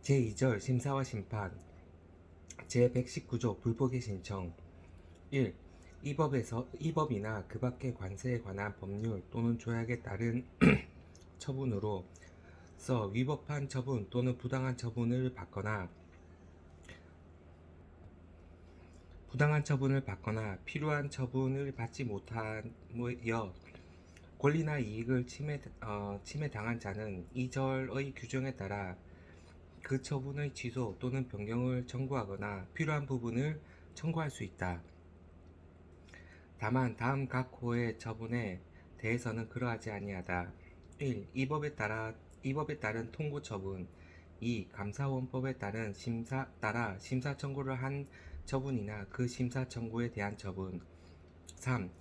제2절 심사와 심판 제119조 불복의 신청 1. 이 법이나 그 밖의 관세에 관한 법률 또는 조약에 따른 처분으로 위법한 처분 또는 부당한 처분을 받거나 필요한 처분을 받지 못하여 권리나 이익을 침해당한 자는 이 절의 규정에 따라 그 처분의 취소 또는 변경을 청구하거나 필요한 부분을 청구할 수 있다. 다만 다음 각 호의 처분에 대해서는 그러하지 아니하다. 1. 이 법에 따른 통고 처분. 2. 감사원법에 따라 심사 청구를 한 처분이나 그 심사 청구에 대한 처분. 3.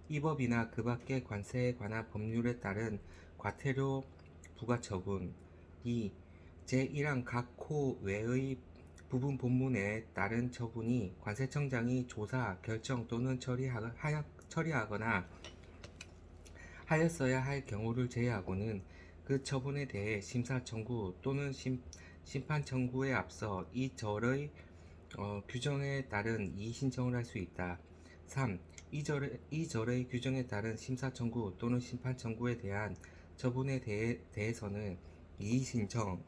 이 법이나 그 밖의 관세에 관한 법률에 따른 과태료 부과 처분. 2. 제1항 각 호 외의 부분 본문에 따른 처분이 관세청장이 조사, 결정 또는 처리하거나 하였어야 할 경우를 제외하고는 그 처분에 대해 심사 청구 또는 심판 청구에 앞서 이 절의 규정에 따른 이의 신청을 할 수 있다. 3. 이 절의 규정에 따른 심사 청구 또는 심판 청구에 대한 처분에 대해서는 이의 신청,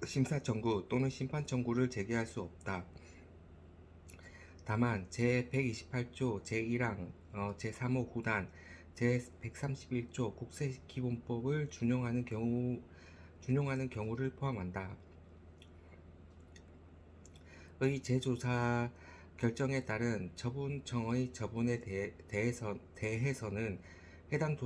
심사 청구 또는 심판 청구를 제기할 수 없다. 다만 제128조 제1항 제3호 구단 제131조 국세기본법을 준용하는 경우를 포함한다. 의 제조사 결정에 따른 처분청의 처분에 대해서는 해당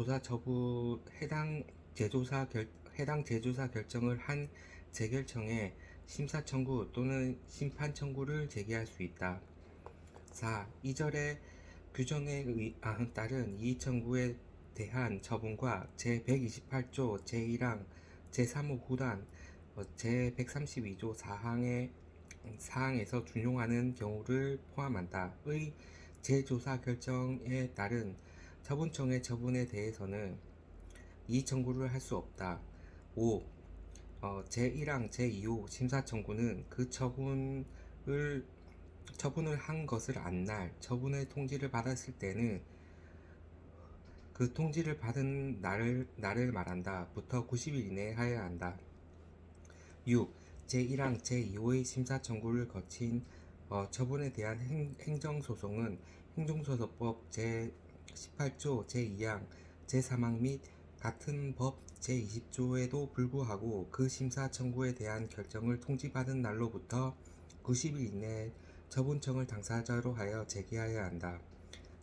제조사 결정을 한 재결청에 심사 청구 또는 심판 청구를 제기할 수 있다. 4. 이절의 규정에 따른 이의 청구에 대한 처분과 제128조 제1항 제3호 구단 제132조 사항에서 준용하는 경우를 포함한다. 의 재조사 결정에 따른 처분청의 처분에 대해서는 이의 청구를 할 수 없다. 5. 제1항 제2호 심사 청구는 그 처분을 한 것을 안 날 처분의 통지를 받았을 때는 그 통지를 받은 날을 말한다. 부터 90일 이내에 하여야 한다. 6. 제1항 제2호의 심사 청구를 거친 처분에 대한 행정소송은 행정소송법 제18조 제2항 제3항 및 같은 법 제20조에도 불구하고 그 심사 청구에 대한 결정을 통지받은 날로부터 90일 이내에 처분청을 당사자로 하여 제기하여야 한다.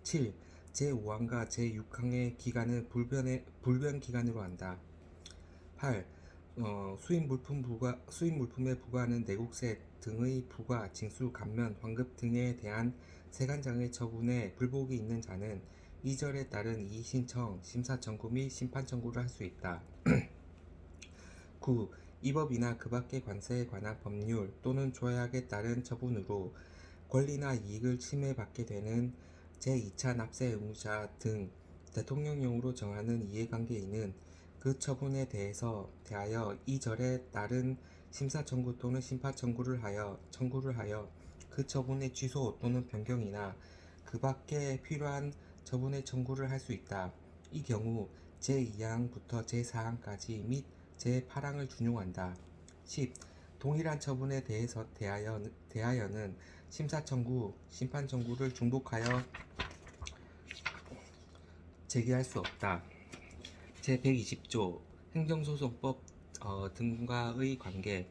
7. 제5항과 제6항의 기간을 불변 기간으로 한다. 8. 수입 물품에 부과하는 내국세 등의 부과, 징수, 감면, 환급 등에 대한 세관장의 처분에 불복이 있는 자는 이 절에 따른 이의 신청, 심사 청구 및 심판 청구를 할 수 있다. 9. 이 법이나 그 밖의 관세에 관한 법률 또는 조약에 따른 처분으로 권리나 이익을 침해받게 되는 제2차 납세 의무자 등 대통령령으로 정하는 이해관계인은 그 처분에 대하여 이 절에 따른 심사 청구 또는 심판 청구를 하여 그 처분의 취소 또는 변경이나 그 밖에 필요한 처분의 청구를 할 수 있다. 이 경우 제2항부터 제4항까지 및 제8항을 준용한다. 10. 동일한 처분에 대하여는 심사 청구, 심판 청구를 중복하여 제기할 수 없다. 제120조 행정소송법 등과의 관계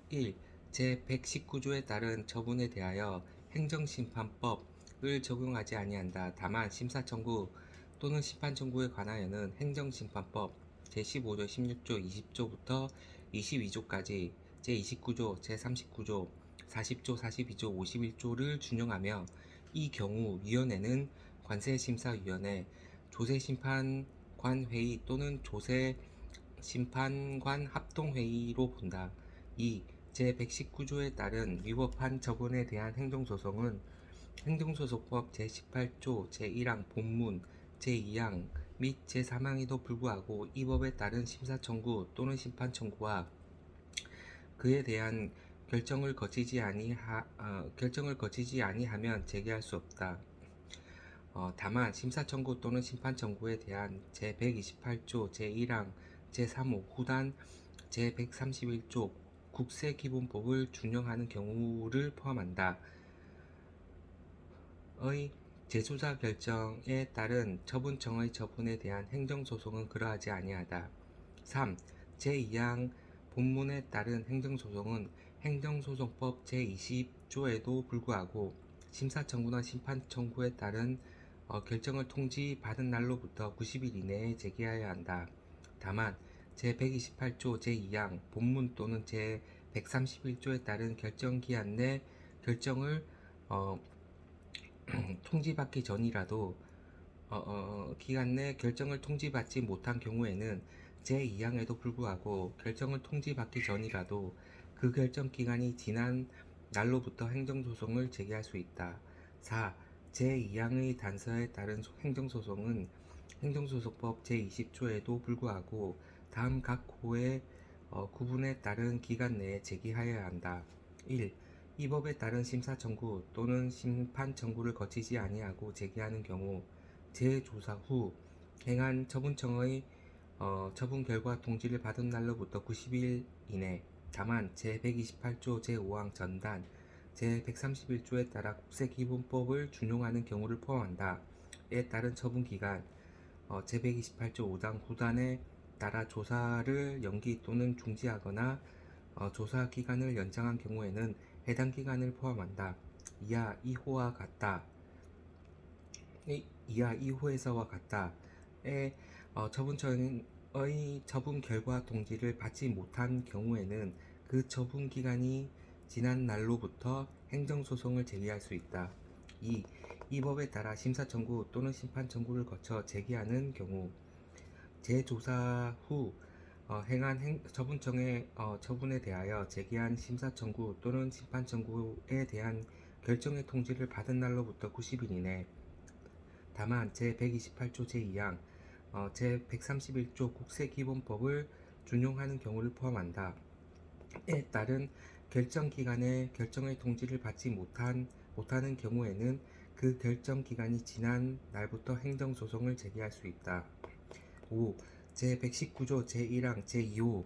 1. 제119조에 따른 처분에 대하여 행정심판법을 적용하지 아니한다. 다만 심사청구 또는 심판청구에 관하여는 행정심판법 제15조, 16조, 20조부터 22조까지 제29조, 제39조, 40조, 42조, 51조를 준용하며 이 경우 위원회는 관세심사위원회, 조세심판관회의 또는 조세심판관 합동회의로 본다. 2. 제119조에 따른 위법한 처분에 대한 행정소송은 행정소송법 제18조 제1항 본문 제2항 및 제3항에도 불구하고 이 법에 따른 심사청구 또는 심판청구와 그에 대한 결정을 거치지 아니하면 제기할 수 없다. 다만 심사 청구 또는 심판 청구에 대한 제128조 제1항 제3호 후단 제131조 국세기본법을 준용하는 경우를 포함한다. 의 재조사 결정에 따른 처분청의 처분에 대한 행정소송은 그러하지 아니하다. 3. 제2항 본문에 따른 행정소송은 행정소송법 제20조에도 불구하고 심사청구나 심판청구에 따른 결정을 통지받은 날로부터 90일 이내에 제기해야 한다. 다만 제128조 제2항 본문 또는 제131조에 따른 결정기한 내 결정을 통지받기 전이라도 기간 내 결정을 통지받지 못한 경우에는 제2항에도 불구하고 결정을 통지받기 전이라도 그 결정 기간이 지난 날로부터 행정소송을 제기할 수 있다. 4. 제2항의 단서에 따른 행정소송은 행정소송법 제20조에도 불구하고 다음 각 호의 구분에 따른 기간 내에 제기하여야 한다. 1. 이 법에 따른 심사 청구 또는 심판 청구를 거치지 아니하고 제기하는 경우 재조사 후 행한 처분청의 처분 결과 통지를 받은 날로부터 90일 이내, 다만 제128조 제5항 전단 제131조에 따라 국세기본법을 준용하는 경우를 포함한다. 에 따른 처분기간 제128조 5당 후단에 따라 조사를 연기 또는 중지하거나 조사 기간을 연장한 경우에는 해당 기간을 포함한다. 이하 2호와 같다. 이하 2호에서와 같다에 처분청의 처분 결과 통지를 받지 못한 경우에는 그 처분 기간이 지난 날로부터 행정소송을 제기할 수 있다. 2. 이 법에 따라 심사 청구 또는 심판 청구를 거쳐 제기하는 경우 재조사 후 행한 처분청의 처분에 대하여 제기한 심사 청구 또는 심판 청구에 대한 결정의 통지를 받은 날로부터 90일 이내, 다만 제128조 제2항 제131조 국세기본법을 준용하는 경우를 포함한다. 에 따른 결정 기간에 결정의 통지를 받지 못하는 경우에는 그 결정 기간이 지난 날부터 행정소송을 제기할 수 있다. 5. 제119조 제1항 제2호